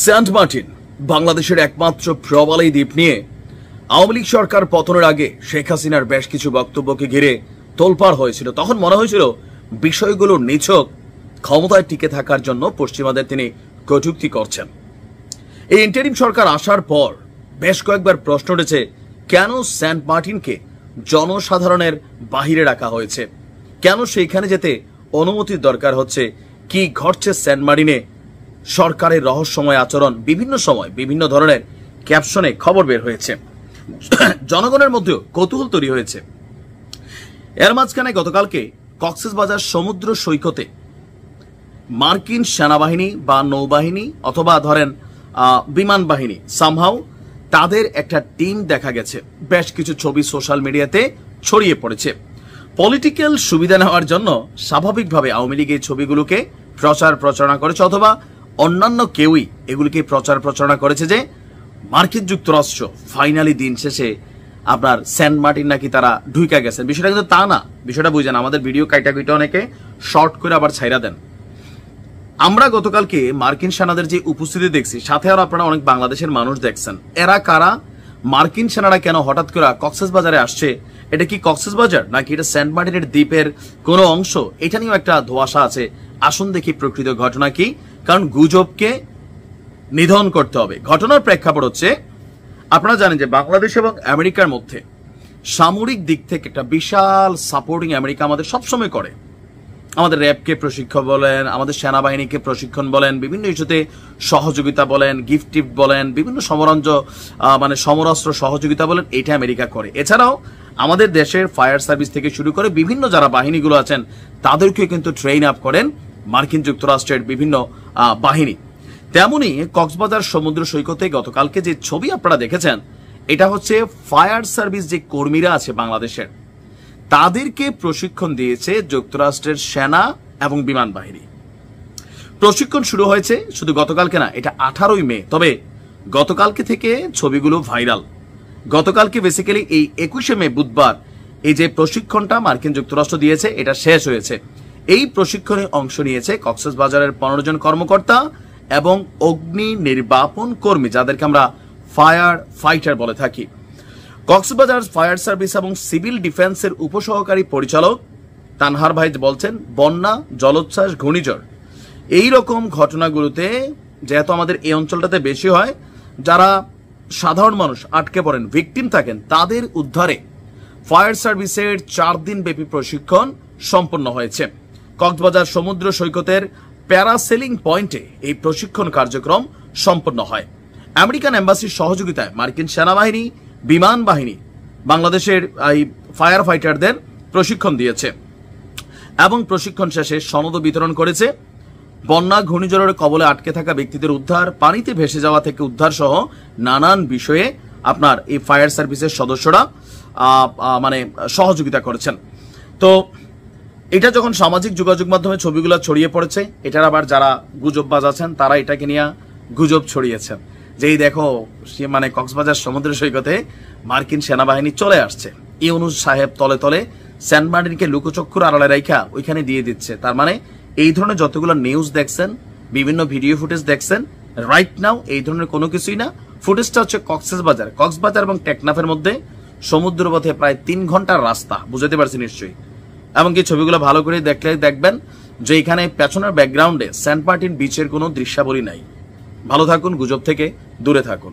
Saint Martin বাংলাদেশের একমাত্র প্রবালী দ্বীপ নিয়ে আওয়ামী লীগ সরকার পতনের আগে শেখ হাসিনার বেশ কিছু বক্তব্যকে ঘিরে তোলপাড় হয়েছিল। তখন মনে হয়েছিল বিষয়গুলো নিছক ক্ষমতায় টিকে থাকার জন্য পশ্চিমাদের তিনি কটূক্তি করছেন। এই ইন্টারিম সরকার আসার পর বেশ কয়েকবার প্রশ্ন উঠেছে, কেন সেন্ট মার্টিনকে জনসাধারণের বাহিরে রাখা হয়েছে, কেন সেইখানে যেতে অনুমতির দরকার হচ্ছে, কি ঘটছে সেন্ট মার্টিনে, সরকারের রহস্যময় আচরণ, বিভিন্ন সময় বিভিন্ন ধরনের ক্যাপশনে খবর বের হয়েছে। জনগণের মধ্যেও কৌতূহল তৈরি হয়েছে। এর মাঝখানে গতকালকে কক্সবাজার সমুদ্র সৈকতে মার্কিন সেনাবাহিনী বা নৌবাহিনী অথবা ধরেন বিমান বাহিনী সামহাউ তাদের একটা টিম দেখা গেছে। বেশ কিছু ছবি সোশ্যাল মিডিয়াতে ছড়িয়ে পড়েছে। পলিটিক্যাল সুবিধা নেওয়ার জন্য স্বাভাবিকভাবে আওয়ামী লীগ এই ছবিগুলোকে প্রচারণা করেছে, অথবা অন্যান্য কেউই এগুলিকে প্রচারণা করেছে যে মার্কিন যুক্তরাষ্ট্র ফাইনালি দিন শেষে আপনার সেন্ট মার্টিন নাকি তারা ঢুইকা গেছেন। বিষয়টা কিন্তু তা না। বিষয়টা বুঝেন, আমাদের ভিডিও কাইটা অনেকে শর্ট করে আবার ছাইরা দেন। আমরা গতকালকে মার্কিন সেনাদের যে উপস্থিতি দেখছি, সাথে আর আপনারা অনেক বাংলাদেশের মানুষ দেখছেন। এরা কারা? মার্কিন সেনারা কেন হঠাৎ করে কক্সবাজারে আসছে? এটা কি কক্সবাজার নাকি এটা সেন্ট মার্টিনের দ্বীপের কোনো অংশ? এটা নিয়েও একটা ধোঁয়াশা আছে। আসুন দেখি প্রকৃত ঘটনা কি, কারণ গুজবকে নিধন করতে হবে। ঘটনার প্রেক্ষাপট হচ্ছে, আপনারা জানেন যে বাংলাদেশ এবং আমেরিকার মধ্যে সামরিক দিক থেকে একটা বিশাল সাপোর্টিং আমেরিকা আমাদের সবসময় করে। আমাদের র্যাবকে প্রশিক্ষণ বলেন, আমাদের সেনাবাহিনীকে প্রশিক্ষণ বলেন, বিভিন্ন ইস্যুতে সহযোগিতা বলেন, গিফট টিফট বলেন, বিভিন্ন সমরাস্ত্র সহযোগিতা বলেন, এটা আমেরিকা করে। এছাড়াও আমাদের দেশের ফায়ার সার্ভিস থেকে শুরু করে বিভিন্ন যারা বাহিনীগুলো আছেন তাদেরকে কিন্তু ট্রেন আপ করেন মার্কিন যুক্তরাষ্ট্রের বিভিন্ন বাহিনী। তেমনি কক্সবাজার সমুদ্র সৈকতে গতকালকে যে ছবি আপনারা দেখেছেন, এটা হচ্ছে ফায়ার সার্ভিস যে কর্মীরা আছে বাংলাদেশের, তাদেরকে প্রশিক্ষণ দিয়েছে যুক্তরাষ্ট্রের সেনা এবং বিমান বাহিনী। প্রশিক্ষণ শুরু হয়েছে শুধু গতকালকে না, এটা 18ই মে। তবে গতকালকে থেকে ছবিগুলো ভাইরাল। গতকালকে বেসিক্যালি এই 21শে মে বুধবার এই যে প্রশিক্ষণটা মার্কিন যুক্তরাষ্ট্র দিয়েছে এটা শেষ হয়েছে। এই প্রশিক্ষণে অংশ নিয়েছে কক্সবাজারের 15 জন কর্মকর্তা এবং অগ্নি নির্বাপন কর্মী, যাদেরকে আমরা ফায়ার ফাইটার বলে থাকি। কক্সবাজার ফায়ার সার্ভিস এবং সিভিল ডিফেন্সের উপসহকারী পরিচালক তানহার ভাই বলছেন, বন্যা, জলোচ্ছ্বাস, ঘূর্ণিঝড় এই রকম ঘটনাগুলোতে যেহেতু আমাদের এই অঞ্চলটাতে বেশি হয়, যারা সাধারণ মানুষ আটকে পড়েন, ভিকটিম থাকেন, তাদের উদ্ধারে ফায়ার সার্ভিসের 4 দিন ব্যাপী প্রশিক্ষণ সম্পন্ন হয়েছে। কক্সবাজার সমুদ্র সৈকতের প্যারাসেলিং পয়েন্টে এই প্রশিক্ষণ কার্যক্রম সম্পন্ন হয়। আমেরিকান এম্বাসির সহযোগিতায় মার্কিন সেনাবাহিনী, বিমান বাহিনী বাংলাদেশের এই ফায়ার ফাইটারদের প্রশিক্ষণ দিয়েছে এবং প্রশিক্ষণ শেষে সনদ বিতরণ করেছে। বন্যা, ঘূর্ণিঝড়ের কবলে আটকে থাকা ব্যক্তিদের উদ্ধার, পানিতে ভেসে যাওয়া থেকে উদ্ধার সহ নানান বিষয়ে আপনার এই ফায়ার সার্ভিসের সদস্যরা সহযোগিতা করেছেন। তো এটা যখন সামাজিক যোগাযোগ মাধ্যমে ছবিগুলো ছড়িয়ে পড়েছে, এটার আবার যারা গুজববাজ আছেন তারা এটাকে নিয়ে গুজব ছড়িয়েছেন যেই দেখো কক্সবাজার সমুদ্র সৈকতে মার্কিন সেনাবাহিনী চলে আসছে। ইউনূস সাহেব তলে তলে সেন্ট মার্টিনকে লুকোচক্ষুর আড়ালে রাখা ওইখানে দিয়ে দিচ্ছে। তার মানে এই ধরনের যতগুলো নিউজ দেখছেন, বিভিন্ন ভিডিও ফুটেজ দেখছেন, রাইট নাও এই ধরনের কোনো কিছুই না। ফুটেজটা হচ্ছে কক্সবাজার এবং টেকনাফের মধ্যে সমুদ্র পথে প্রায় 3 ঘন্টার রাস্তা, বুঝতে পারছি নিশ্চয়ই। এমনকি ছবিগুলো ভালো করে দেখলে দেখবেন যে এখানে পেছনের ব্যাকগ্রাউন্ডে সেন্ট মার্টিন বিচের কোনো দৃশ্যাবলী নাই। ভালো থাকুন, গুজব থেকে দূরে থাকুন।